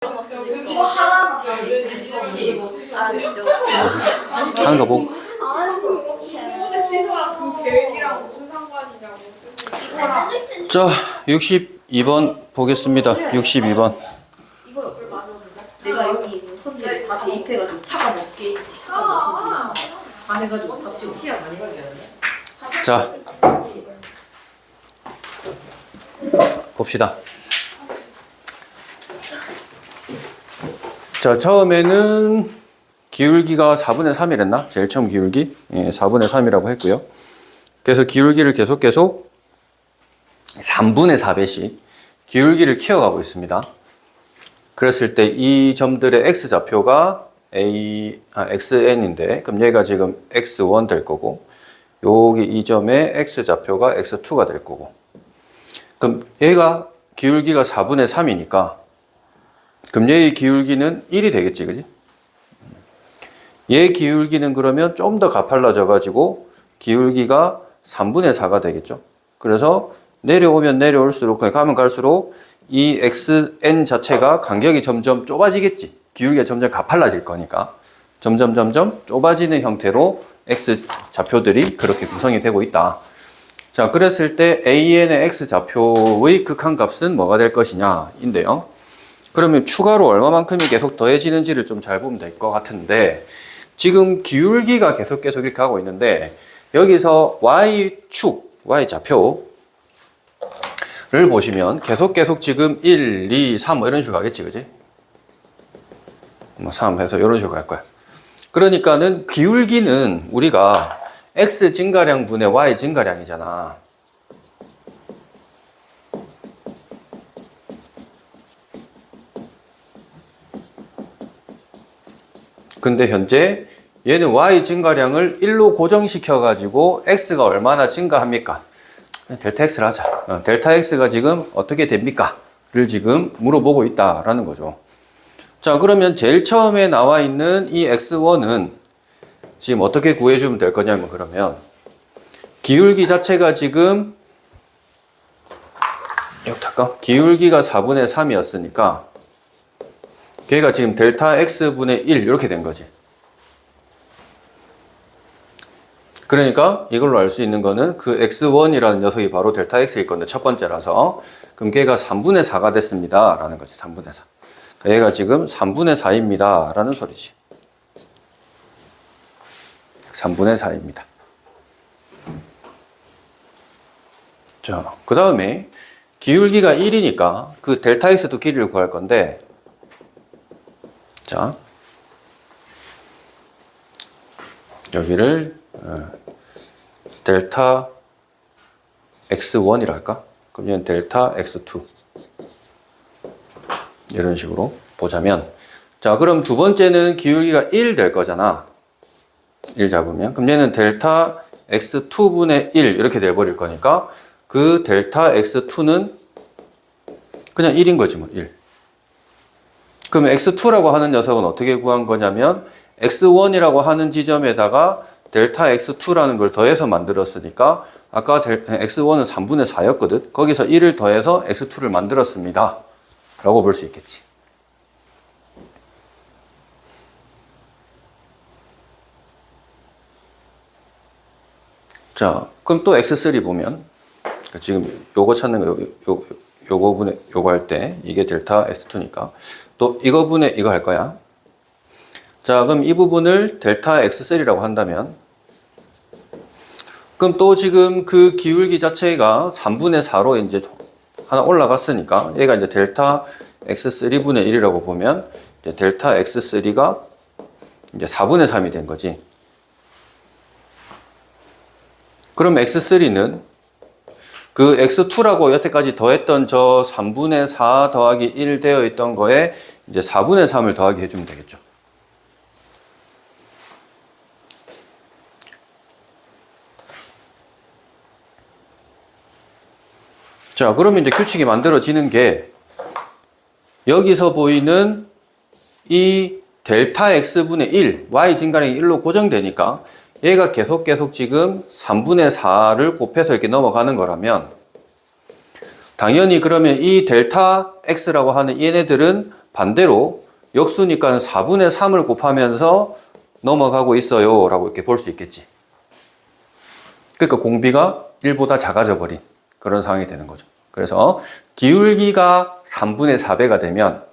이거 하나만 다 이거 알았죠? 하는 거 보고. 근데 취소랑 그 계획이랑 무슨 상관이냐고. 자, 62번 보겠습니다. 62번. 내가 여기 있는 선들을 다 대입해가지고 차가 몇 개인지 차가 몇인지 안 해가지고 답지 시험 많이 걸렸는데. 자, 봅시다. 자, 처음에는 기울기가 4분의 3이랬나? 제일 처음 기울기? 예, 4분의 3이라고 했고요. 그래서 기울기를 계속 3분의 4배씩 기울기를 키워가고 있습니다. 그랬을 때 이 점들의 x좌표가 xn인데, 그럼 얘가 지금 x1 될 거고, 여기 이 점의 x좌표가 x2가 될 거고, 그럼 얘가 기울기가 4분의 3이니까, 그럼 얘의 기울기는 1이 되겠지, 그지? 얘 기울기는 그러면 좀 더 가팔라져가지고, 기울기가 3분의 4가 되겠죠. 그래서 내려오면 내려올수록, 가면 갈수록, 이 xn 자체가 간격이 점점 좁아지겠지. 기울기가 점점 가팔라질 거니까. 점점 좁아지는 형태로 x 좌표들이 그렇게 구성이 되고 있다. 자, 그랬을 때 an의 x 좌표의 극한값은 뭐가 될 것이냐 인데요. 그러면 추가로 얼마만큼이 계속 더해지는지를 좀 잘 보면 될 것 같은데, 지금 기울기가 계속 이렇게 가고 있는데, 여기서 y축, y좌표를 보시면 계속 지금 1, 2, 3 뭐 이런 식으로 가겠지, 그지? 뭐 3 해서 이런 식으로 갈 거야. 그러니까는 기울기는 우리가 x 증가량 분의 y 증가량이잖아. 근데 현재 얘는 y 증가량을 1로 고정시켜 가지고 x가 얼마나 증가합니까? 델타 x를 하자. 델타 x가 지금 어떻게 됩니까? 를 지금 물어보고 있다라는 거죠. 자, 그러면 제일 처음에 나와 있는 이 x1은 지금 어떻게 구해주면 될 거냐면, 그러면 기울기 자체가 지금 기울기가 4분의 3이었으니까 걔가 지금 델타 x분의 1 이렇게 된 거지. 그러니까 이걸로 알 수 있는 거는 그 x1이라는 녀석이 바로 델타 x일 건데, 첫 번째라서. 그럼 걔가 3분의 4가 됐습니다 라는 거지. 3분의 4. 그러니까 얘가 지금 3분의 4입니다 라는 소리지. 3분의 4입니다. 자, 그 다음에 기울기가 1이니까 그 델타 x도 길이를 구할 건데, 자, 여기를 델타 x1이라 할까? 그럼 얘는 델타 x2 이런 식으로 보자면, 자, 그럼 두 번째는 기울기가 1 될 거잖아. 1 잡으면. 그럼 얘는 델타 x2분의 1 이렇게 돼버릴 거니까 그 델타 x2는 그냥 1인 거지 뭐. 1. 그럼 x2라고 하는 녀석은 어떻게 구한 거냐면, x1이라고 하는 지점에다가 델타 x2라는 걸 더해서 만들었으니까, 아까 x1은 3분의 4였거든. 거기서 1을 더해서 x2를 만들었습니다 라고 볼 수 있겠지. 자, 그럼 또 x3 보면, 지금 요거 찾는 거, 요거 할 때 이게 델타 x2니까 또 이거 분의 이거 할 거야. 자, 그럼 이 부분을 델타 x3라고 한다면, 그럼 또 지금 그 기울기 자체가 3분의 4로 이제 하나 올라갔으니까 얘가 이제 델타 x3분의 1이라고 보면, 이제 델타 x3가 이제 4분의 3이 된 거지. 그럼 x3는 그 x2라고 여태까지 더했던 저 3분의 4 더하기 1 되어 있던 거에 이제 4분의 3을 더하기 해주면 되겠죠. 자, 그러면 이제 규칙이 만들어지는 게, 여기서 보이는 이 델타 x분의 1, y 증가량이 1로 고정되니까 얘가 계속 지금 3분의 4를 곱해서 이렇게 넘어가는 거라면, 당연히 그러면 이 델타 x라고 하는 얘네들은 반대로 역수니까 4분의 3을 곱하면서 넘어가고 있어요 라고 이렇게 볼 수 있겠지. 그러니까 공비가 1보다 작아져 버린 그런 상황이 되는 거죠. 그래서 기울기가 3분의 4배가 되면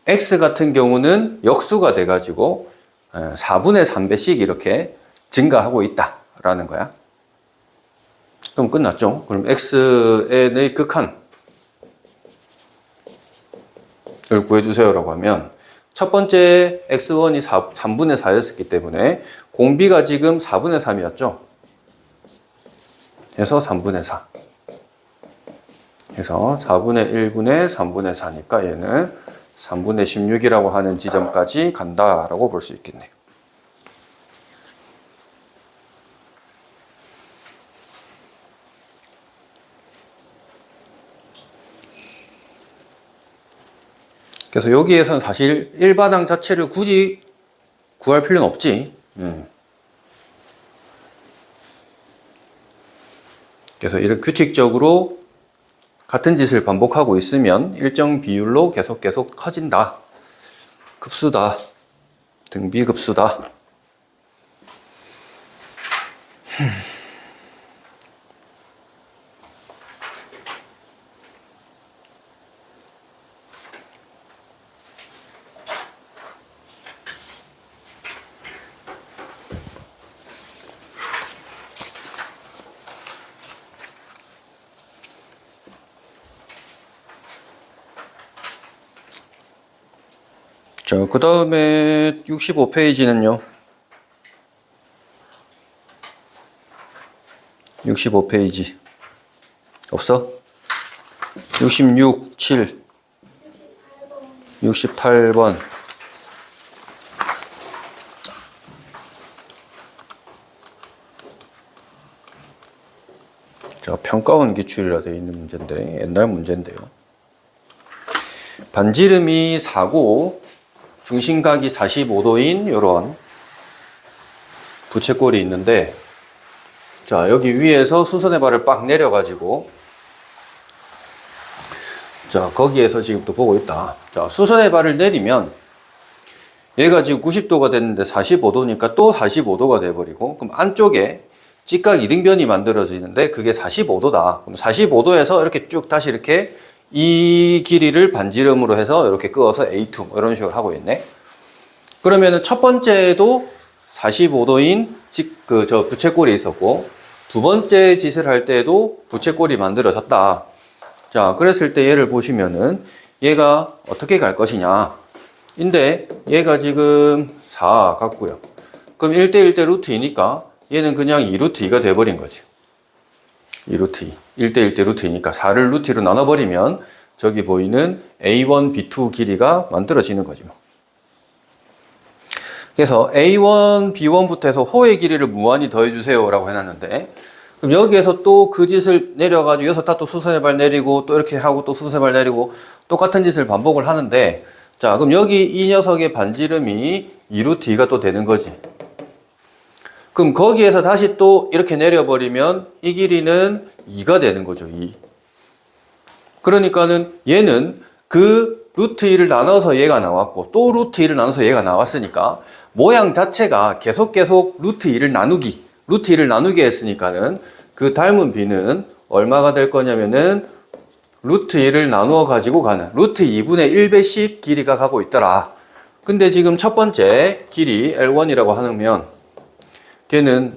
x 같은 경우는 역수가 돼가지고 4분의 3배씩 이렇게 증가하고 있다라는 거야. 그럼 끝났죠. 그럼 xn의 극한을 구해주세요라고 하면 첫 번째 x1이 3분의 4였기 때문에 공비가 지금 4분의 3이었죠. 그래서 3분의 4. 그래서 4분의 1분의 3분의 4니까 얘는 3분의 16이라고 하는 지점까지 간다라고 볼 수 있겠네요. 그래서 여기에서는 사실 1바당 자체를 굳이 구할 필요는 없지. 그래서 이런 규칙적으로 같은 짓을 반복하고 있으면 일정 비율로 계속 커진다. 급수다. 등비급수다. 자, 그 다음에 65페이지는요. 65페이지. 없어? 66, 7. 68번. 자, 평가원 기출이라 되어 있는 문제인데, 옛날 문제인데요. 반지름이 4고, 중심각이 45도인 이런 부채꼴이 있는데, 자, 여기 위에서 수선의 발을 빡 내려가지고, 자, 거기에서 지금 또 보고 있다. 자, 수선의 발을 내리면, 얘가 지금 90도가 됐는데 45도니까 또 45도가 돼버리고, 그럼 안쪽에 직각 이등변이 만들어지는데, 그게 45도다. 그럼 45도에서 이렇게 쭉 다시 이렇게 이 길이를 반지름으로 해서 이렇게 끄어서 A2 이런 식으로 하고 있네. 그러면은 첫 번째도 45도인 저 부채꼴이 있었고 두 번째 짓을 할 때도 부채꼴이 만들어졌다. 자, 그랬을 때 얘를 보시면은 얘가 어떻게 갈 것이냐. 인데 얘가 지금 4 같고요. 그럼 1대1대 루트 2니까 얘는 그냥 2루트 2가 돼버린 거지. 2루트 2. 1대1대 루트 2니까 4를 루트 2로 나눠버리면 저기 보이는 A1, B2 길이가 만들어지는 거지 뭐. 그래서 A1, B1부터 해서 호의 길이를 무한히 더해주세요 라고 해놨는데, 그럼 여기에서 또 그 짓을 내려가지고 여기서 다 또 수선의 발 내리고 또 이렇게 하고 또 수선의 발 내리고 똑같은 짓을 반복을 하는데, 자, 그럼 여기 이 녀석의 반지름이 2루트 2가 또 되는 거지. 그럼 거기에서 다시 또 이렇게 내려버리면 이 길이는 2가 되는 거죠. 2. 그러니까는 얘는 그 루트 2를 나눠서 얘가 나왔고 또 루트 2를 나눠서 얘가 나왔으니까 모양 자체가 계속 루트 2를 나누게 했으니까는 그 닮은 비는 얼마가 될 거냐면은 루트 2를 나누어 가지고 가는 루트 2분의 1배씩 길이가 가고 있더라. 근데 지금 첫 번째 길이 L1이라고 하면 걔는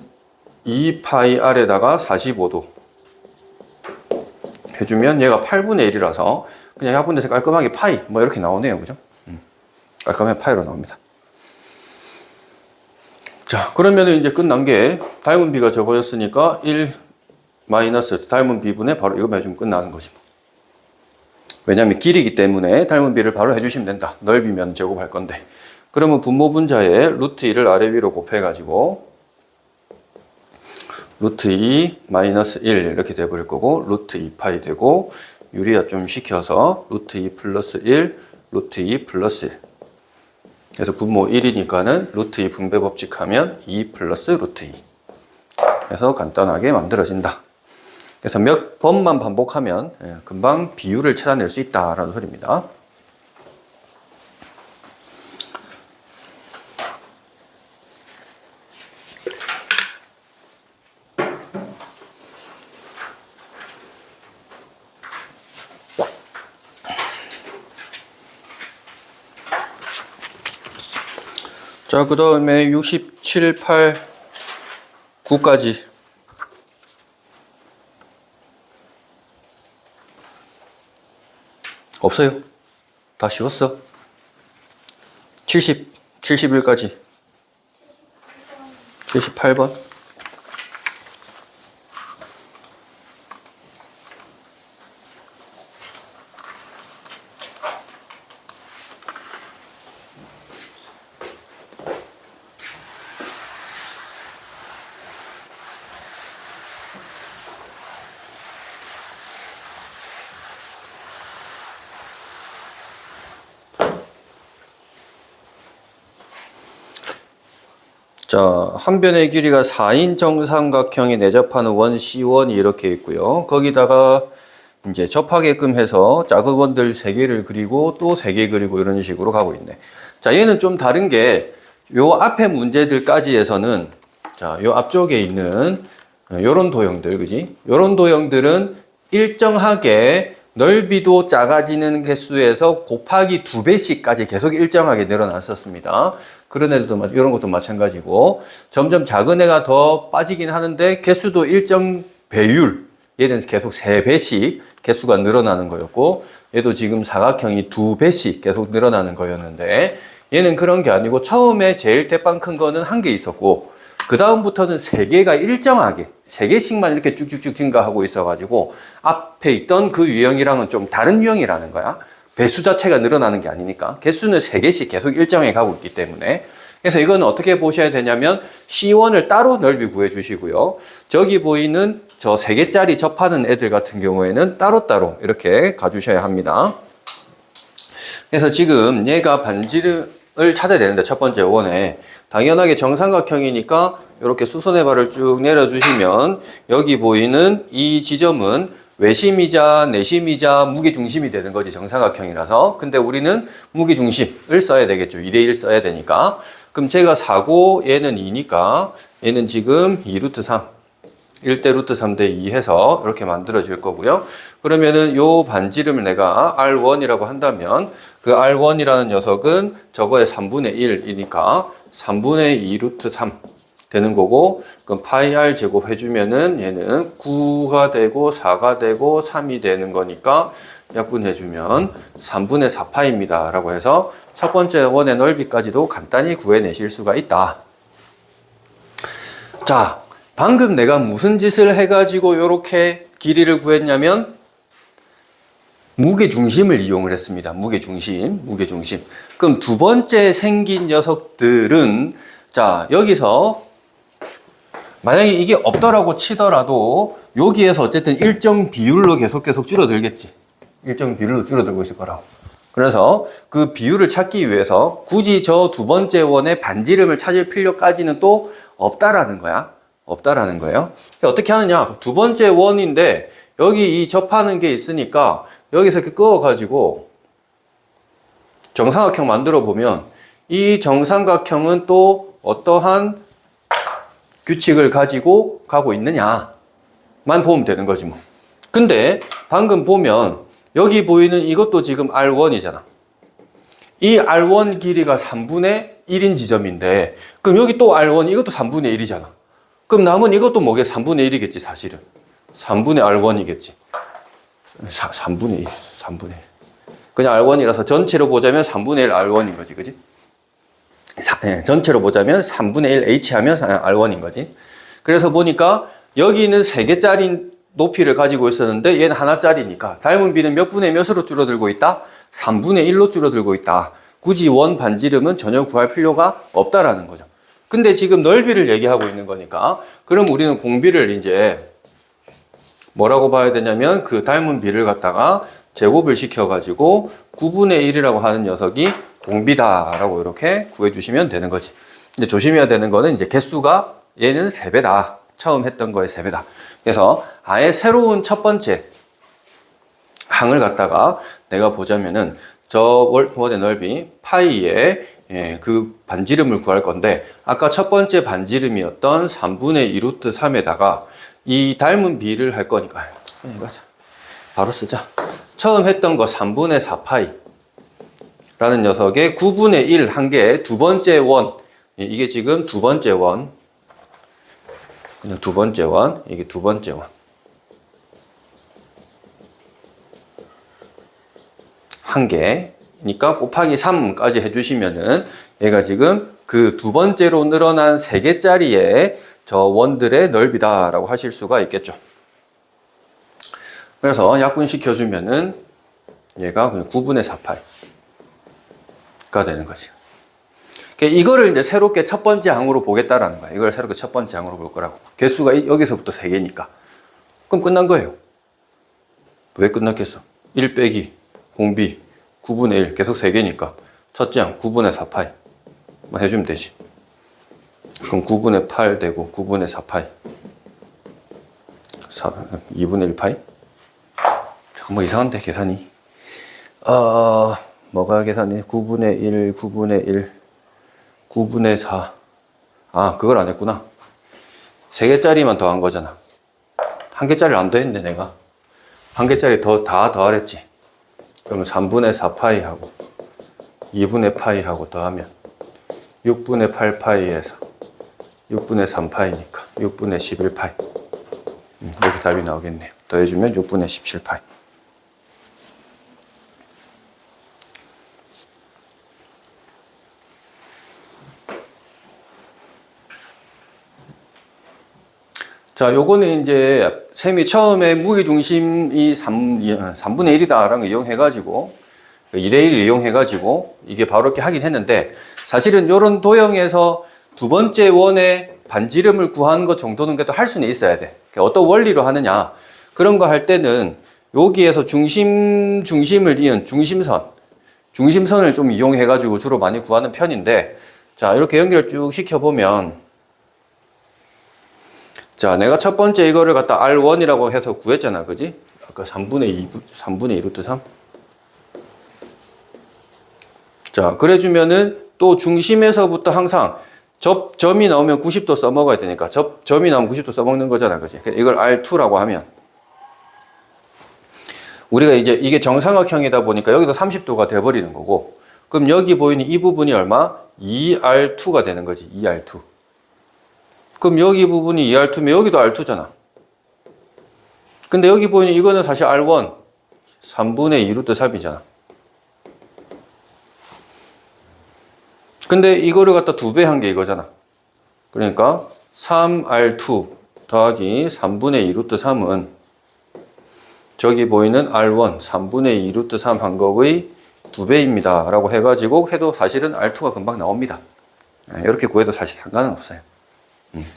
2파이 R에다가 45도 해주면 얘가 8분의 1이라서 그냥 약분돼서 깔끔하게 파이 뭐 이렇게 나오네요. 그죠? 깔끔하게 파이로 나옵니다. 자, 그러면 이제 끝난 게 닮은 비가 적어졌으니까 1 마이너스 닮은 비분의 바로 이거 해주면 끝나는 거지. 왜냐하면 길이기 때문에 닮은 비를 바로 해주시면 된다. 넓이면 제곱할 건데. 그러면 분모 분자에 루트 2를 아래 위로 곱해가지고 루트 2 마이너스 1 이렇게 돼버릴 거고 루트 2파이 되고 유리화 좀 시켜서 루트 2 플러스 1 루트 2 플러스 1 그래서 분모 1이니까는 루트 2 분배 법칙하면 2 플러스 루트 2 그래서 간단하게 만들어진다. 그래서 몇 번만 반복하면 금방 비율을 찾아낼 수 있다라는 소리입니다. 자, 그 다음에 67, 8, 9까지. 없어요. 다 씌웠어. 70, 71까지. 78번. 자, 한 변의 길이가 4인 정삼각형에 내접하는 원 C1이 이렇게 있고요. 거기다가 이제 접하게끔 해서 작은 원들 3개를 그리고 또 3개 그리고 이런 식으로 가고 있네. 자, 얘는 좀 다른 게 요 앞에 문제들까지에서는 자, 요 앞쪽에 있는 요런 도형들, 그지? 요런 도형들은 일정하게 넓이도 작아지는 개수에서 곱하기 2배씩까지 계속 일정하게 늘어났었습니다. 그런 애들도 이런 것도 마찬가지고 점점 작은 애가 더 빠지긴 하는데 개수도 일정 배율, 얘는 계속 3배씩 개수가 늘어나는 거였고 얘도 지금 사각형이 2배씩 계속 늘어나는 거였는데 얘는 그런 게 아니고 처음에 제일 대빵 큰 거는 1개 있었고 그 다음부터는 3개가 일정하게 3개씩만 이렇게 쭉쭉쭉 증가하고 있어가지고 앞에 있던 그 유형이랑은 좀 다른 유형이라는 거야. 배수 자체가 늘어나는 게 아니니까 개수는 3개씩 계속 일정하게 가고 있기 때문에 그래서 이건 어떻게 보셔야 되냐면 C1을 따로 넓이 구해 주시고요. 저기 보이는 저 3개짜리 접하는 애들 같은 경우에는 따로따로 이렇게 가주셔야 합니다. 그래서 지금 얘가 반지름을 찾아야 되는데 첫 번째 원에 당연하게 정삼각형이니까 이렇게 수선의 발을 쭉 내려주시면 여기 보이는 이 지점은 외심이자 내심이자 무게중심이 되는 거지 정삼각형이라서. 근데 우리는 무게중심을 써야 되겠죠. 2대1 써야 되니까. 그럼 제가 4고 얘는 2니까 얘는 지금 2루트 3 1대 루트 3대 2 해서 이렇게 만들어질 거고요. 그러면은 요 반지름을 내가 R1이라고 한다면 그 R1이라는 녀석은 저거의 3분의 1이니까 3분의 2 루트 3 되는 거고 그럼 파이 R 제곱 해주면은 얘는 9가 되고 4가 되고 3이 되는 거니까 약분해주면 3분의 4파입니다. 라고 해서 첫 번째 원의 넓이까지도 간단히 구해내실 수가 있다. 자, 방금 내가 무슨 짓을 해가지고 이렇게 길이를 구했냐면 무게중심을 이용을 했습니다. 무게중심. 그럼 두 번째 생긴 녀석들은 자, 여기서 만약에 이게 없더라고 치더라도 여기에서 어쨌든 일정 비율로 계속 줄어들겠지. 일정 비율로 줄어들고 있을 거라고. 그래서 그 비율을 찾기 위해서 굳이 저 두 번째 원의 반지름을 찾을 필요까지는 또 없다라는 거야. 없다라는 거예요. 어떻게 하느냐? 두 번째 원인데 여기 이 접하는 게 있으니까 여기서 이렇게 그어가지고 정삼각형 만들어 보면 이 정삼각형은 또 어떠한 규칙을 가지고 가고 있느냐만 보면 되는 거지 뭐. 근데 방금 보면 여기 보이는 이것도 지금 R1이잖아. 이 R1 길이가 3분의 1인 지점인데 그럼 여기 또 R1 이것도 3분의 1이잖아. 그럼 남은 이것도 뭐겠어? 3분의 1이겠지 사실은. 3분의 R1이겠지. 3분의 1. 그냥 R1이라서 전체로 보자면 3분의 1 R1인 거지. 그지? 전체로 보자면 3분의 1 H 하면 R1인 거지. 그래서 보니까 여기는 3개짜리 높이를 가지고 있었는데 얘는 하나짜리니까 닮은 비는 몇 분의 몇으로 줄어들고 있다? 3분의 1로 줄어들고 있다. 굳이 원 반지름은 전혀 구할 필요가 없다라는 거죠. 근데 지금 넓이를 얘기하고 있는 거니까 그럼 우리는 공비를 이제 뭐라고 봐야 되냐면 그 닮은 비를 갖다가 제곱을 시켜가지고 9분의 1이라고 하는 녀석이 공비다라고 이렇게 구해주시면 되는 거지. 근데 조심해야 되는 거는 이제 개수가 얘는 3배다. 처음 했던 거의 3배다. 그래서 아예 새로운 첫 번째 항을 갖다가 내가 보자면은 저 원의 넓이 파이에 그 반지름을 구할 건데 아까 첫 번째 반지름이었던 3분의 2 루트 3에다가 이 닮은 비를 할 거니까 가자. 바로 쓰자. 처음 했던 거 3분의 4파이 라는 녀석의 9분의 1 한 개의 두 번째 원 이게 지금 두 번째 원. 그냥 두 번째 원. 이게 두 번째 원. 한 개니까 곱하기 3까지 해주시면은 얘가 지금 그 두 번째로 늘어난 3개짜리의 저 원들의 넓이다라고 하실 수가 있겠죠. 그래서 약분시켜주면은 얘가 그냥 9분의 4파이가 되는 거지. 이거를 이제 새롭게 첫 번째 항으로 보겠다라는 거야. 이걸 새롭게 첫 번째 항으로 볼 거라고. 개수가 여기서부터 3개니까. 그럼 끝난 거예요. 왜 끝났겠어? 1 빼기 공비 9분의 1 계속 3개니까 첫째 항 9분의 4파이 해주면 되지. 그럼 9분의 8 되고 9분의 4파이 2분의 1파이? 잠깐 뭐 이상한데 계산이. 뭐가 계산이? 9분의 1 9분의 1 9분의 4. 그걸 안 했구나. 3개짜리만 더한 거잖아. 1개짜리를 안 더했네 내가. 1개짜리 다 더하랬지. 그러면 3분의 4파이 하고 2분의 파이 하고 더하면 6분의 8파이에서 6분의 3파이니까 6분의 11파이. 이렇게 답이 나오겠네요. 더해주면 6분의 17파이. 자, 요거는 이제 셈이 처음에 무게중심이 3분의 1이다라는 걸 이용해가지고 1의 1을 이용해가지고 이게 바로 이렇게 하긴 했는데 사실은 요런 도형에서 두 번째 원의 반지름을 구하는 것 정도는 그래도 할 수는 있어야 돼. 어떤 원리로 하느냐. 그런 거 할 때는 여기에서 중심을 이은 중심선을 좀 이용해가지고 주로 많이 구하는 편인데 자, 이렇게 연결 쭉 시켜보면 자, 내가 첫 번째 이거를 갖다 R1이라고 해서 구했잖아. 그지? 아까 3분의 2 루트 3. 자, 그래 주면은 또 중심에서부터 항상 점이 나오면 90도 써먹어야 되니까 점이 나오면 90도 써먹는 거잖아. 그지? 이걸 R2라고 하면 우리가 이제 이게 정삼각형이다 보니까 여기도 30도가 돼버리는 거고 그럼 여기 보이는 이 부분이 얼마? 2R2가 되는 거지. 2R2. 그럼 여기 부분이 2R2면 여기도 R2잖아. 근데 여기 보이는 이거는 사실 R1 3분의 2 루트 3이잖아. 근데 이거를 갖다 2배 한 게 이거잖아. 그러니까 3R2 더하기 3분의 2 루트 3은 저기 보이는 R1 3분의 2 루트 3 한 거의 2배입니다 라고 해가지고 해도 사실은 R2가 금방 나옵니다. 이렇게 구해도 사실 상관은 없어요.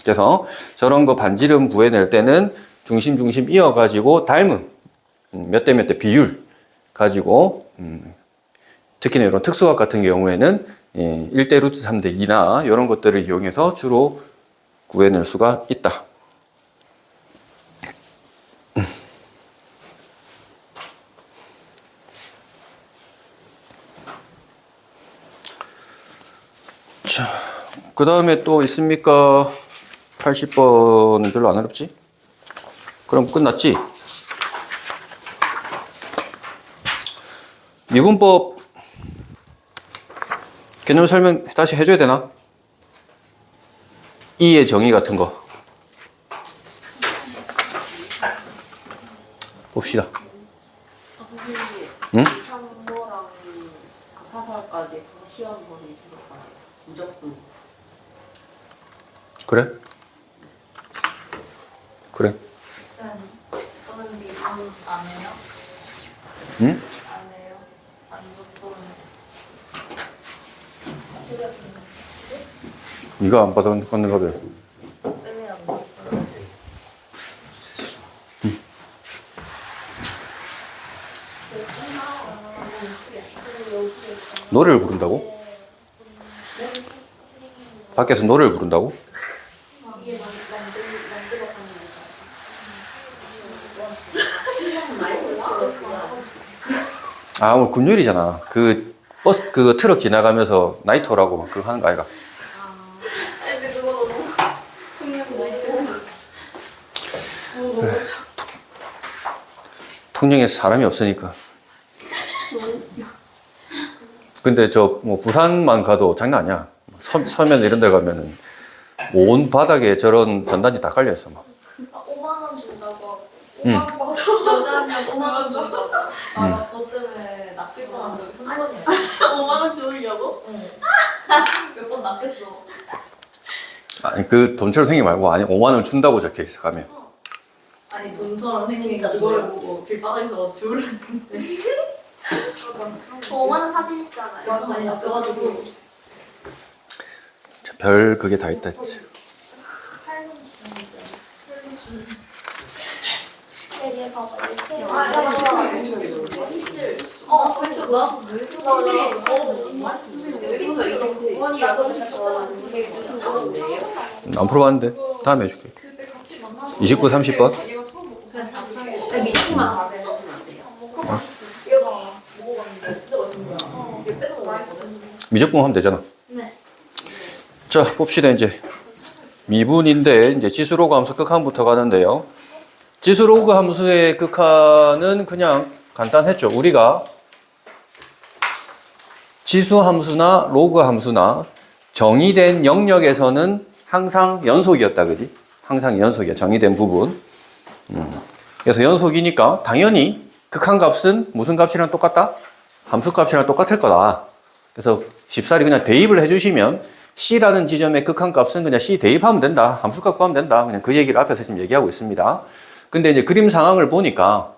그래서 저런 거 반지름 구해낼 때는 중심 이어가지고 닮은 몇 대 몇 대 비율 가지고 특히나 이런 특수각 같은 경우에는 1대 루트 3대 2나 이런 것들을 이용해서 주로 구해낼 수가 있다. 자, 그 다음에 또 있습니까? 80번은 별로 안 어렵지? 그럼 끝났지? 미분법 개념 설명 다시 해줘야 되나? 이의 정의 같은 거 봅시다. 응? 참고랑 사설까지 시험 보내 주는 무조건. 그래? 그래. 쌤, 저는 미분 안 해요? 응? 안 해요? 안 줬었는데. 네가 안 받았는가 봐. 쌤이 안 줬어요. 노래를 부른다고? 밖에서 노래를 부른다고? 오늘 금요일이잖아. 그 버스 그 트럭 지나가면서 나이토라고 막 그거 하는 거 아이가? 통영에서 사람이 없으니까. 근데 저 뭐 부산만 가도 장난 아니야. 서면 이런 데 가면은 온 바닥에 저런 전단지 다 깔려 있어 막. 5만 원 준다고 하고. 응. 여자면 5만 원 준다고. 나 그것 때문에 낚일 뻔한 적이 한 번이야. 5만 원 주려고? 몇 번 낚였어. 아니 그 돈처럼 생기 말고 아니 5만 원 준다고 적혀 있어 가면. 아니 돈처럼 생기니까 그거를 보고 길바닥에서 주울랬는데. 맞아. 5만 원 사진 있잖아요. 맞아. 많이 낚여가지고. 자, 별 그게 다 있다 했지. 얘 봐봐. 이렇게. 그래서 나도 안 풀어봤는데 다음에 해줄게. 29, 30번. 미팅만 하시면 안 돼요. 진짜 맛있는 거야. 이거 뺏어 먹었어. 미적분 하면 되잖아. 네. 자 봅시다 이제 미분인데 이제 지수로그 함수 극한부터 가는데요. 지수로그 함수의 극한은 그냥 간단했죠. 우리가 지수 함수나 로그 함수나 정의된 영역에서는 항상 연속이었다, 그지? 항상 연속이야, 정의된 부분. 그래서 연속이니까 당연히 극한값은 무슨 값이랑 똑같다? 함수값이랑 똑같을 거다. 그래서 쉽사리 그냥 대입을 해주시면 C라는 지점의 극한값은 그냥 C 대입하면 된다. 함수값 구하면 된다. 그냥 그 얘기를 앞에서 지금 얘기하고 있습니다. 근데 이제 그림 상황을 보니까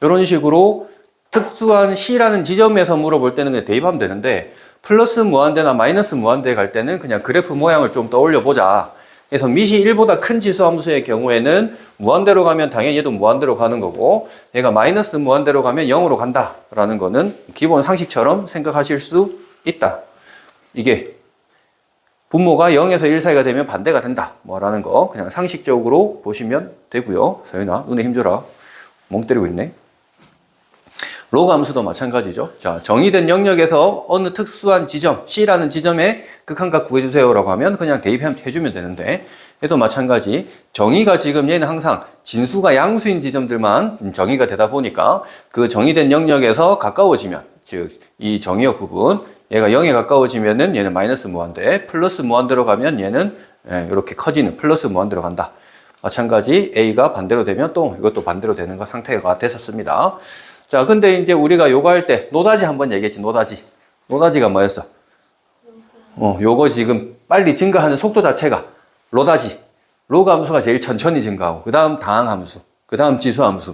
이런 식으로 특수한 C라는 지점에서 물어볼 때는 그냥 대입하면 되는데 플러스 무한대나 마이너스 무한대 갈 때는 그냥 그래프 모양을 좀 떠올려 보자. 그래서 밑이 1보다 큰 지수 함수의 경우에는 무한대로 가면 당연히 얘도 무한대로 가는 거고 얘가 마이너스 무한대로 가면 0으로 간다라는 거는 기본 상식처럼 생각하실 수 있다. 이게 분모가 0에서 1 사이가 되면 반대가 된다. 뭐라는 거 그냥 상식적으로 보시면 되고요. 서윤아 눈에 힘줘라. 멍 때리고 있네. 로그 함수도 마찬가지죠. 자, 정의된 영역에서 어느 특수한 지점, C라는 지점에 극한값 구해주세요라고 하면 그냥 대입해주면 되는데 얘도 마찬가지. 정의가 지금 얘는 항상 진수가 양수인 지점들만 정의가 되다 보니까 그 정의된 영역에서 가까워지면 즉 이 정의역 부분 얘가 0에 가까워지면은 얘는 마이너스 무한대, 플러스 무한대로 가면 얘는 이렇게 커지는 플러스 무한대로 간다. 마찬가지 A가 반대로 되면 또 이것도 반대로 되는 거 상태가 됐었습니다. 자, 근데 이제 우리가 요거 할 때 노다지 한번 얘기했지, 노다지. 노다지가 뭐였어? 요거 지금 빨리 증가하는 속도 자체가 로다지. 로그 함수가 제일 천천히 증가하고, 그 다음 다항 함수, 그 다음 지수 함수.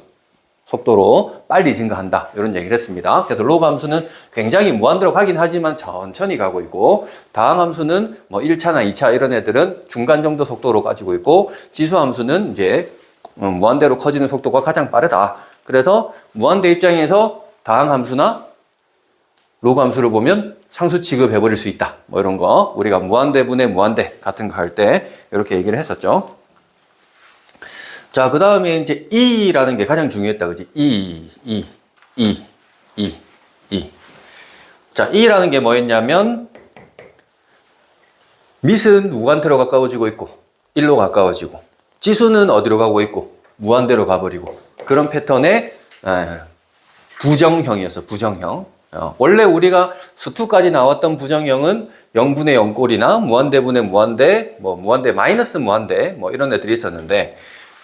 속도로 빨리 증가한다. 이런 얘기를 했습니다. 그래서 로그 함수는 굉장히 무한대로 가긴 하지만 천천히 가고 있고, 다항 함수는 뭐 1차나 2차 이런 애들은 중간 정도 속도로 가지고 있고, 지수 함수는 이제 무한대로 커지는 속도가 가장 빠르다. 그래서 무한대 입장에서 다항 함수나 로그 함수를 보면 상수 취급해 버릴 수 있다. 뭐 이런 거 우리가 무한대분의 무한대 같은 거 할 때 이렇게 얘기를 했었죠. 자, 그 다음에 이제 E라는 게 가장 중요했다. 그지? E. 자, E라는 게 뭐였냐면 밑은 무한대로 가까워지고 있고 1로 가까워지고 지수는 어디로 가고 있고 무한대로 가버리고 그런 패턴의 부정형이었어. 부정형. 원래 우리가 수투까지 나왔던 부정형은 0분의 0꼴이나 무한대분의 무한대, 뭐 무한대 마이너스 무한대 뭐 이런 애들이 있었는데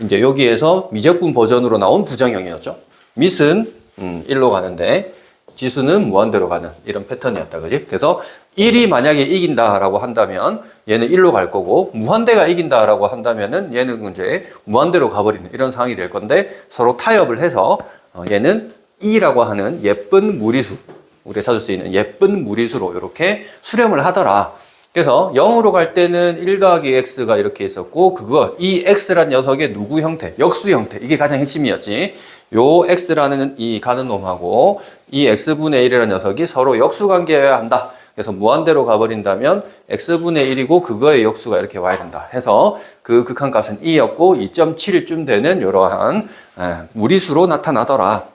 이제 여기에서 미적분 버전으로 나온 부정형이었죠. 밑은 1로 가는데 지수는 무한대로 가는 이런 패턴이었다. 그지? 그래서 1이 만약에 이긴다라고 한다면 얘는 1로 갈 거고 무한대가 이긴다라고 한다면은 얘는 이제 무한대로 가버리는 이런 상황이 될 건데 서로 타협을 해서 얘는 E라고 하는 예쁜 무리수, 우리가 찾을 수 있는 예쁜 무리수로 이렇게 수렴을 하더라. 그래서 0으로 갈 때는 1 더하기 x가 이렇게 있었고 이 x란 녀석의 누구 형태? 역수 형태. 이게 가장 핵심이었지. 요 x라는 이 가는 놈하고 이 x분의 1이라는 녀석이 서로 역수관계여야 한다. 그래서 무한대로 가버린다면 x분의 1이고 그거의 역수가 이렇게 와야 된다. 해서 그 극한값은 2였고 2.7쯤 되는 이러한 무리수로 나타나더라.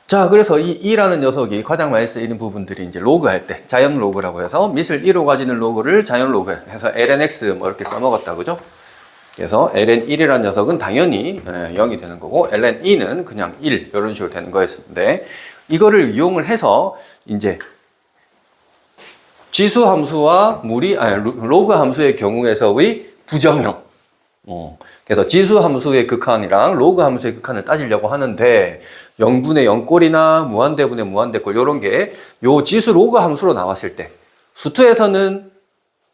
자, 그래서 이 E라는 녀석이 가장 많이 쓰이는 부분들이 이제 로그 할 때, 자연 로그라고 해서 밑을 1로 가지는 로그를 자연 로그 해서 lnx 뭐 이렇게 써먹었다, 그죠? 그래서 ln1이라는 녀석은 당연히 0이 되는 거고, ln2는 그냥 1, 이런 식으로 되는 거였는데, 이거를 이용을 해서 이제 지수 함수와 로그 함수의 경우에서의 부정형. 그래서 지수 함수의 극한이랑 로그 함수의 극한을 따지려고 하는데 0분의 0꼴이나 무한대분의 무한대꼴 이런 게 요 지수 로그 함수로 나왔을 때 수투에서는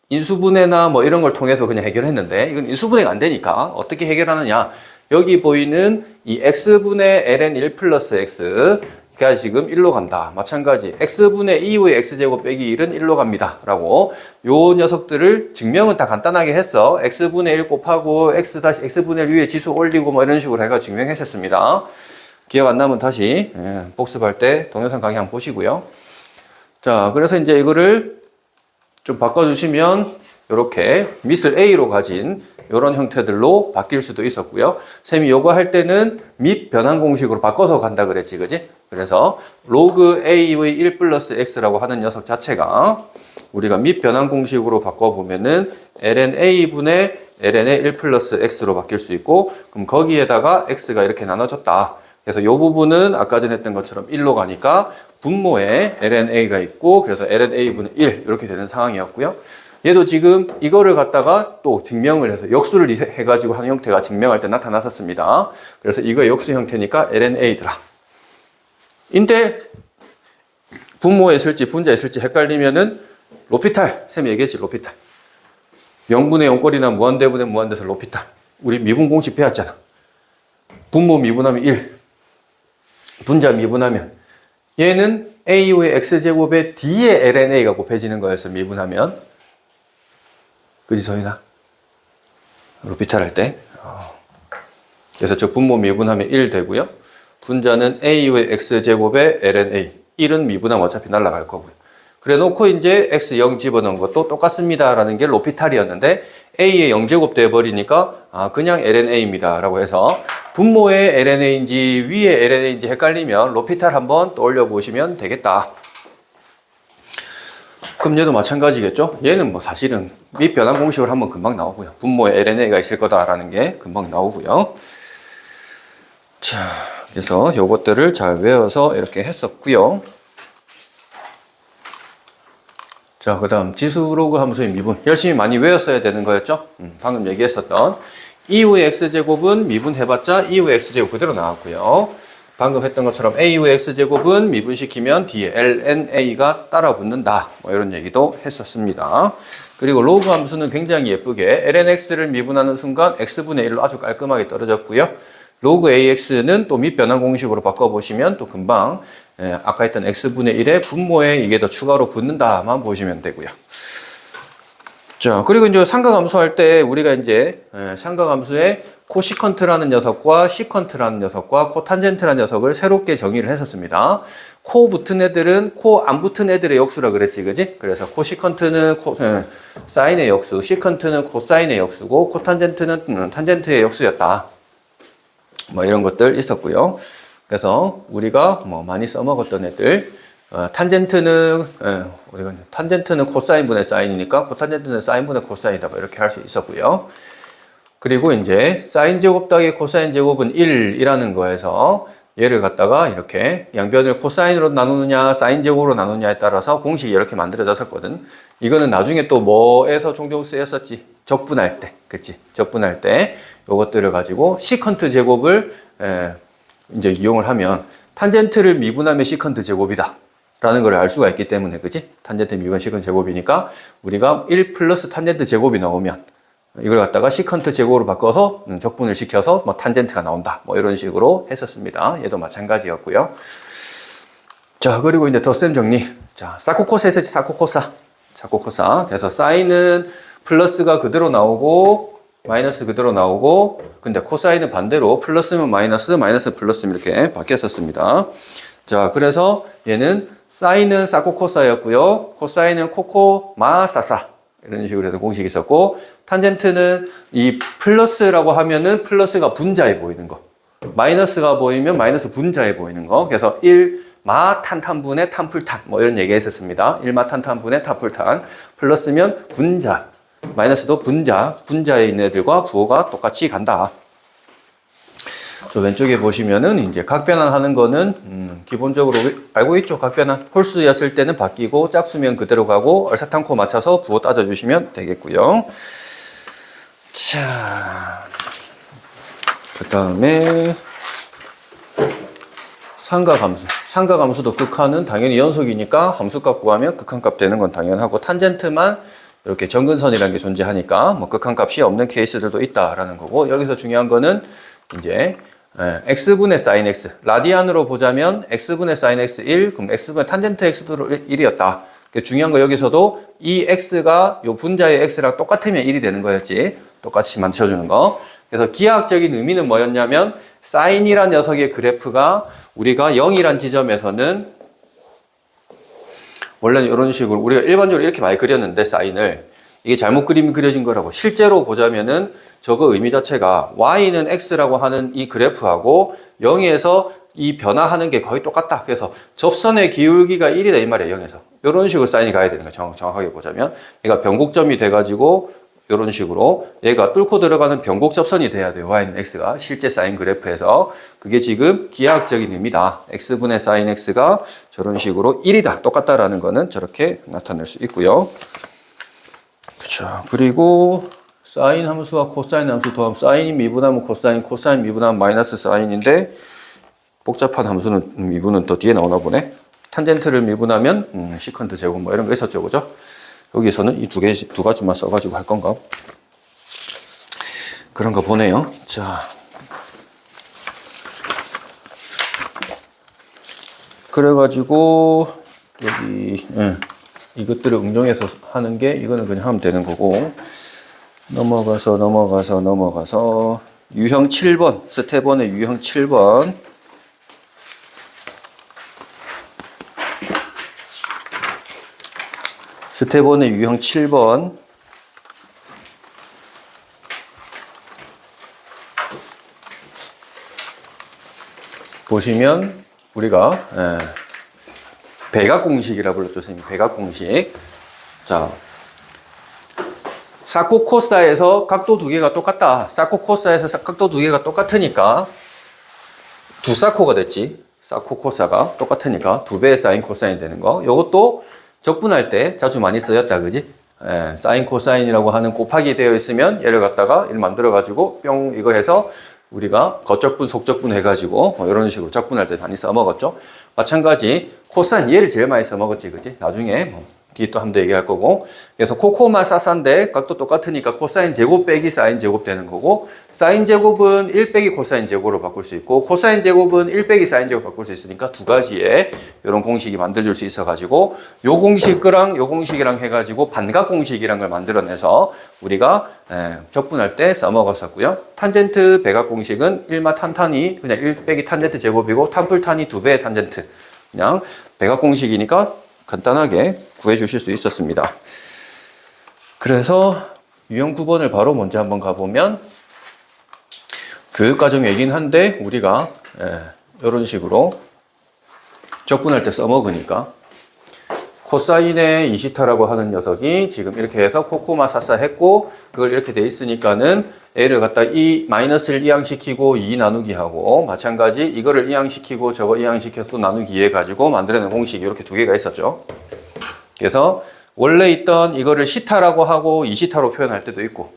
인수분해나 뭐 이런 걸 통해서 그냥 해결했는데 이건 인수분해가 안 되니까 어떻게 해결하느냐. 여기 보이는 이 x분의 ln 1 플러스 x가 지금 1로 간다. 마찬가지 x분의 2의 x제곱 빼기 1은 1로 갑니다. 라고 요 녀석들을 증명은 다 간단하게 했어. x분의 1 곱하고 x분의 1 위에 지수 올리고 뭐 이런 식으로 해가 증명했었습니다. 기억 안 나면 다시 복습할 때 동영상 강의 한번 보시고요. 자, 그래서 이제 이거를 좀 바꿔주시면 이렇게 밑을 A로 가진 이런 형태들로 바뀔 수도 있었고요. 쌤이 요거 할 때는 밑 변환 공식으로 바꿔서 간다 그랬지, 그지? 그래서 로그 A의 1 플러스 X라고 하는 녀석 자체가 우리가 밑 변환 공식으로 바꿔보면은 ln A분의 ln의 1 플러스 X로 바뀔 수 있고, 그럼 거기에다가 X가 이렇게 나눠졌다. 그래서 이 부분은 아까 전에 했던 것처럼 1로 가니까 분모에 ln A가 있고, 그래서 ln A분의 1 이렇게 되는 상황이었고요. 얘도 지금 이거를 갖다가 또 증명을 해서 역수를 해가지고 하는 형태가 증명할 때 나타났었습니다. 그래서 이거 역수 형태니까 ln A더라. 인데 분모에 있을지 분자에 있을지 헷갈리면은 로피탈, 쌤이 얘기했지, 로피탈. 0분의 0꼴이나 무한대분의 무한대에서 로피탈. 우리 미분 공식 배웠잖아. 분모 미분하면 1, 분자 미분하면 얘는 A의 X제곱에 D의 LNA가 곱해지는 거였어, 미분하면. 그지, 소희나? 로피탈 할 때. 그래서 저 분모 미분하면 1 되고요. 분자는 A의 X제곱에 LNA. 1은 미분하면 어차피 날아갈 거고요. 그래 놓고 이제 X0 집어넣은 것도 똑같습니다. 라는 게 로피탈이었는데 A의 0제곱 돼버리니까 그냥 LNA입니다. 라고 해서 분모의 LNA인지 위의 LNA인지 헷갈리면 로피탈 한번 떠올려 보시면 되겠다. 그럼 얘도 마찬가지겠죠? 얘는 뭐 사실은 밑 변환 공식을 한번 금방 나오고요. 분모에 LNA가 있을 거다라는 게 금방 나오고요. 자, 그래서 요것들을 잘 외워서 이렇게 했었고요. 자, 그 다음 지수로그 함수의 미분. 열심히 많이 외웠어야 되는 거였죠? 방금 얘기했었던 이후의 x제곱은 미분해봤자 이후의 x제곱 그대로 나왔고요. 방금 했던 것처럼 a의 x제곱은 미분시키면 뒤에 lna가 따라 붙는다. 뭐 이런 얘기도 했었습니다. 그리고 로그 함수는 굉장히 예쁘게 lnx를 미분하는 순간 x분의 1로 아주 깔끔하게 떨어졌고요. 로그 ax는 또 밑변환 공식으로 바꿔보시면 또 금방 아까 했던 x분의 1의 분모에 이게 더 추가로 붙는다만 보시면 되고요. 자, 그리고 이제 삼각함수 할 때 우리가 이제 삼각함수의 코시컨트라는 녀석과 시컨트라는 녀석과 코탄젠트라는 녀석을 새롭게 정의를 했었습니다. 코 붙은 애들은 코 안 붙은 애들의 역수라 그랬지, 그지? 그래서 코시컨트는 사인의 역수, 시컨트는 코사인의 역수고, 코탄젠트는 탄젠트의 역수였다. 뭐 이런 것들 있었고요. 그래서 우리가 뭐 많이 써먹었던 애들, 탄젠트는 코사인분의 사인이니까 코탄젠트는 사인분의 코사인이다. 뭐 이렇게 할 수 있었고요. 그리고 이제 사인 제곱 더하기 코사인 제곱은 1이라는 거에서 얘를 갖다가 이렇게 양변을 코사인으로 나누느냐 사인 제곱으로 나누느냐에 따라서 공식이 이렇게 만들어졌었거든. 이거는 나중에 또 뭐에서 종종 쓰였었지? 적분할 때, 그치? 적분할 때 요것들을 가지고 시컨트 제곱을 이제 이용을 하면 탄젠트를 미분하면 시컨트 제곱이다 라는 걸 알 수가 있기 때문에, 그치? 탄젠트 미분 시컨트 제곱이니까 우리가 1 플러스 탄젠트 제곱이 나오면 이걸 갖다가 시컨트 제곱으로 바꿔서 적분을 시켜서 뭐 탄젠트가 나온다. 뭐 이런 식으로 했었습니다. 얘도 마찬가지였고요. 자, 그리고 이제 덧셈 정리. 자, 사코코사 했었지, 사코코사. 그래서 사인은 플러스가 그대로 나오고 마이너스 그대로 나오고, 근데 코사인은 반대로 플러스면 마이너스, 마이너스 플러스면 이렇게 바뀌었었습니다. 자, 그래서 얘는 사인은 사코코사였고요. 코사인은 코코마사사. 이런 식으로 해서 공식이 있었고, 탄젠트는 이 플러스라고 하면은 플러스가 분자에 보이는 거, 마이너스가 보이면 마이너스 분자에 보이는 거. 그래서 1마 탄탄분의 탄풀탄 뭐 이런 얘기 했었습니다. 1마 탄탄분의 탄풀탄. 플러스면 분자, 마이너스도 분자에 있는 애들과 부호가 똑같이 간다. 저 왼쪽에 보시면은 이제 각변환하는 거는 기본적으로 알고 있죠. 각변환 홀수였을 때는 바뀌고 짝수면 그대로 가고 얼사탄코 맞춰서 부호 따져주시면 되겠고요. 자, 그 다음에 상가함수. 상가함수도 극한은 당연히 연속이니까 함수값 구하면 극한값 되는 건 당연하고 탄젠트만 이렇게 정근선이라는 게 존재하니까 뭐 극한값이 없는 케이스들도 있다라는 거고 여기서 중요한 거는 이제 x분의 sin x 라디안으로 보자면 x분의 sin x 1 그럼 x분의 탄젠트 x도 1이었다. 중요한 거 여기서도 이 x가 요 분자의 x랑 똑같으면 1이 되는 거였지. 똑같이 맞춰주는 거. 그래서 기하학적인 의미는 뭐였냐면 사인이란 녀석의 그래프가 우리가 0이란 지점에서는 원래는 이런 식으로 우리가 일반적으로 이렇게 많이 그렸는데 사인을 이게 잘못 그림이 그려진 거라고 실제로 보자면은 저거 의미 자체가 y는 x라고 하는 이 그래프하고 0에서 이 변화하는 게 거의 똑같다. 그래서 접선의 기울기가 1이다 이 말이에요. 0에서 이런 식으로 사인이 가야 되는 거예요. 정확하게 보자면 얘가 변곡점이 돼가지고 이런 식으로 얘가 뚫고 들어가는 변곡 접선이 돼야 돼요. y는 x가 실제 사인 그래프에서 그게 지금 기하학적인 의미다. x분의 sin x가 저런 식으로 1이다. 똑같다라는 거는 저렇게 나타낼 수 있고요. 그렇죠. 그리고 사인 함수와 코사인 함수 더하면 사인이 미분하면 코사인, 코사인 미분하면 마이너스 사인인데 복잡한 함수는 미분은 더 뒤에 나오나 보네. 탄젠트를 미분하면 시컨트 제곱 뭐 이런 거 있었죠, 그죠? 여기서는 이 두 가지만 써가지고 할 건가? 그런 거 보네요. 자. 그래가지고, 여기, 이것들을 응용해서 하는 게, 이거는 그냥 하면 되는 거고, 넘어가서, 유형 7번, 스텝 1의 유형 7번. 스텝 1의 유형 7번. 보시면 우리가 배각공식이라고 불렀죠, 선생님. 배각공식. 자, 사코 코사에서 각도 두 개가 똑같다. 사코 코사에서 각도 두 개가 똑같으니까 두 사코가 됐지. 사코 코사가 똑같으니까 두 배의 사인 코사인 되는 거. 이것도 적분할 때 자주 많이 쓰였다, 그지? 사인 코사인이라고 하는 곱하기 되어 있으면 얘를 갖다가 이를 만들어가지고 뿅 이거 해서 우리가 겉적분, 속적분 해가지고 뭐 이런 식으로 적분할 때 많이 써먹었죠. 마찬가지 코사인 얘를 제일 많이 써먹었지, 그지? 나중에 뭐 뒤에 또 한 번 더 얘기할 거고. 그래서 코코마 사사인데 각도 똑같으니까 코사인 제곱 빼기 사인 제곱 되는 거고 사인 제곱은 1 빼기 코사인 제곱으로 바꿀 수 있고 코사인 제곱은 1 빼기 사인 제곱 바꿀 수 있으니까 두 가지의 이런 공식이 만들어질 수 있어가지고 요 공식이랑 요 공식이랑 해가지고 반각 공식이란 걸 만들어내서 우리가 적분할 때 써먹었었고요. 탄젠트 배각 공식은 1마 탄탄이 그냥 1 빼기 탄젠트 제곱이고 탄풀탄이 2배의 탄젠트 그냥 배각 공식이니까 간단하게 구해 주실 수 있었습니다. 그래서 유형 9번을 바로 먼저 한번 가보면 교육과정이긴 한데 우리가 이런 식으로 적분할 때 써먹으니까 코사인의 이시타라고 하는 녀석이 지금 이렇게 해서 코코마 사사 했고 그걸 이렇게 돼 있으니까는 A를 갖다 마이너스를 이항시키고 2 나누기 하고 마찬가지 이거를 이항시키고 저거 이항시켜서 나누기 해가지고 만들어낸 공식이 이렇게 두 개가 있었죠. 그래서 원래 있던 이거를 시타라고 하고 2시타로 표현할 때도 있고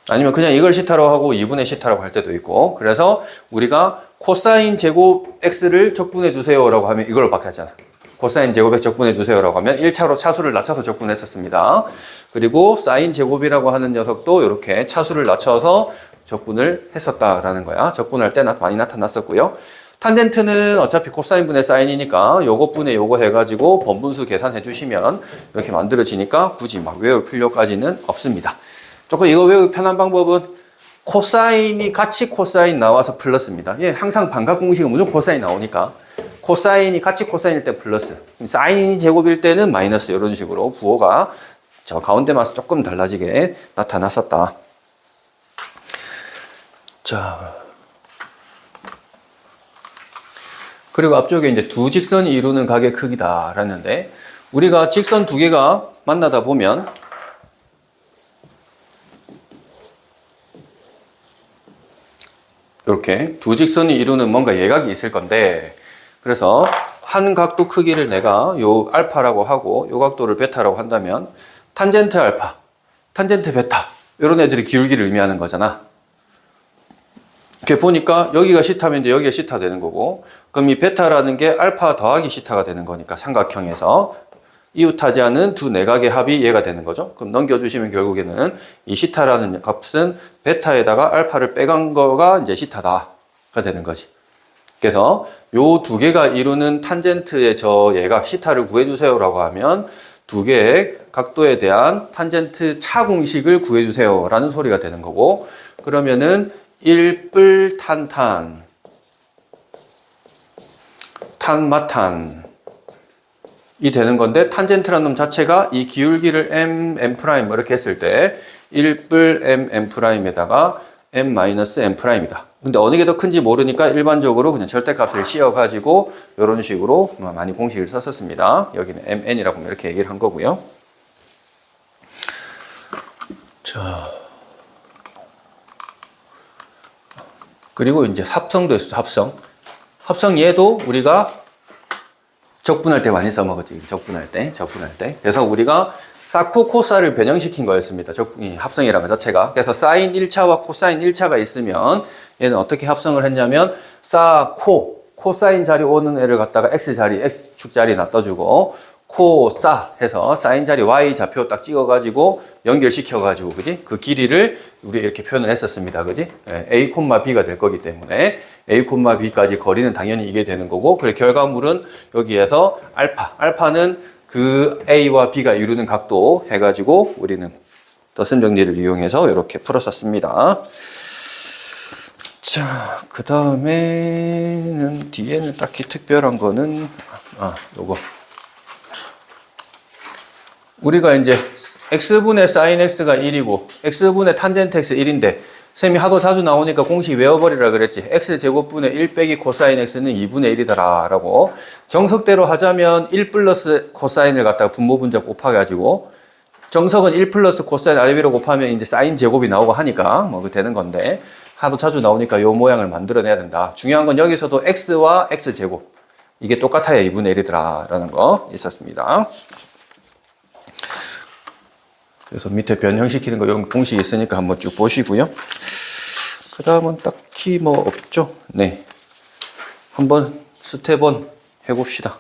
아니면 그냥 이걸 시타로 하고 2분의 시타라고 할 때도 있고 그래서 우리가 코사인 제곱 x를 적분해 주세요라고 하면 이걸 바뀌었잖아. 코사인 제곱에 적분해 주세요라고 하면 1차로 차수를 낮춰서 적분했었습니다. 그리고 사인 제곱이라고 하는 녀석도 이렇게 차수를 낮춰서 적분을 했었다라는 거야. 적분할 때 많이 나타났었고요. 탄젠트는 어차피 코사인 분의 사인이니까 요것 분의 요거 해가지고 번분수 계산해 주시면 이렇게 만들어지니까 굳이 막 외울 필요까지는 없습니다. 조금 이거 외우기 편한 방법은 코사인이 같이 코사인 나와서 플러스입니다. 예, 항상 반각 공식은 무조건 코사인 나오니까 코사인이 같이 코사인일 때 플러스 사인이 제곱일 때는 마이너스 이런 식으로 부호가 저 가운데 마서 조금 달라지게 나타났었다. 자, 그리고 앞쪽에 이제 두 직선이 이루는 각의 크기다 라는데 우리가 직선 두 개가 만나다 보면 이렇게 두 직선이 이루는 뭔가 예각이 있을 건데, 그래서 한 각도 크기를 내가 요 알파라고 하고 요 각도를 베타라고 한다면 탄젠트 알파, 탄젠트 베타 이런 애들이 기울기를 의미하는 거잖아. 이렇게 보니까 여기가 시타면 여기가 시타 되는 거고, 그럼 이 베타라는 게 알파 더하기 시타가 되는 거니까 삼각형에서 이웃하지 두 내각의 합이 얘가 되는 거죠. 그럼 넘겨주시면 결국에는 이 시타라는 값은 베타에다가 알파를 빼간 거가 이제 시타다가 되는 거지. 그래서 요 두 개가 이루는 탄젠트의 저 예각 시타를 구해주세요라고 하면 두 개의 각도에 대한 탄젠트 차 공식을 구해주세요라는 소리가 되는 거고, 그러면은 1뿔 탄탄 탄마탄 이 되는 건데, 탄젠트라는 놈 자체가 이 기울기를 m, m' 이렇게 했을 때 1뿔 m, m'에다가 m-m'이다. 근데 어느 게 더 큰지 모르니까 일반적으로 그냥 절대값을 씌워가지고 이런 식으로 많이 공식을 썼었습니다. 여기는 mn이라고 이렇게 얘기를 한 거고요. 자, 그리고 이제 합성도 있어요. 합성 얘도 우리가 적분할 때 많이 써먹었지. 적분할 때. 그래서 우리가 사코 코사를 변형시킨 거였습니다. 합성이라는 것 자체가. 그래서 사인 1차와 코사인 1차가 있으면 얘는 어떻게 합성을 했냐면 사코, 코사인 자리 오는 애를 갖다가 x 자리, x축 자리 놔둬주고 코사 해서 사인 자리 y 좌표 딱 찍어가지고 연결시켜가지고, 그지? 그 길이를 우리 이렇게 표현을 했었습니다. 그지? a, b가 될 거기 때문에 a, b까지 거리는 당연히 이게 되는 거고, 그리고 결과물은 여기에서 알파는 그 a와 b가 이루는 각도 해가지고 우리는 더셈 정리를 이용해서 이렇게 풀었었습니다. 자, 그 다음에는 뒤에는 딱히 특별한 거는 요거. 우리가 이제 x분의 sin x가 1이고 x분의 탄젠트 x 1인데 쌤이 하도 자주 나오니까 공식 외워버리라 그랬지. x제곱분의 1 빼기 코사인 x는 2분의 1이더라 라고. 정석대로 하자면 1 플러스 코사인을 갖다가 분모 분자 곱해가지고, 정석은 1 플러스 코사인 아래위로 곱하면 이제 사인 제곱이 나오고 하니까 뭐 되는 건데, 하도 자주 나오니까 요 모양을 만들어내야 된다. 중요한 건 여기서도 x와 x제곱 이게 똑같아야 2분의 1이더라 라는 거 있었습니다. 그래서 밑에 변형시키는 거 여기 공식이 있으니까 한번 쭉 보시고요. 그 다음은 딱히 뭐 없죠. 네, 한번 스텝 1 해봅시다.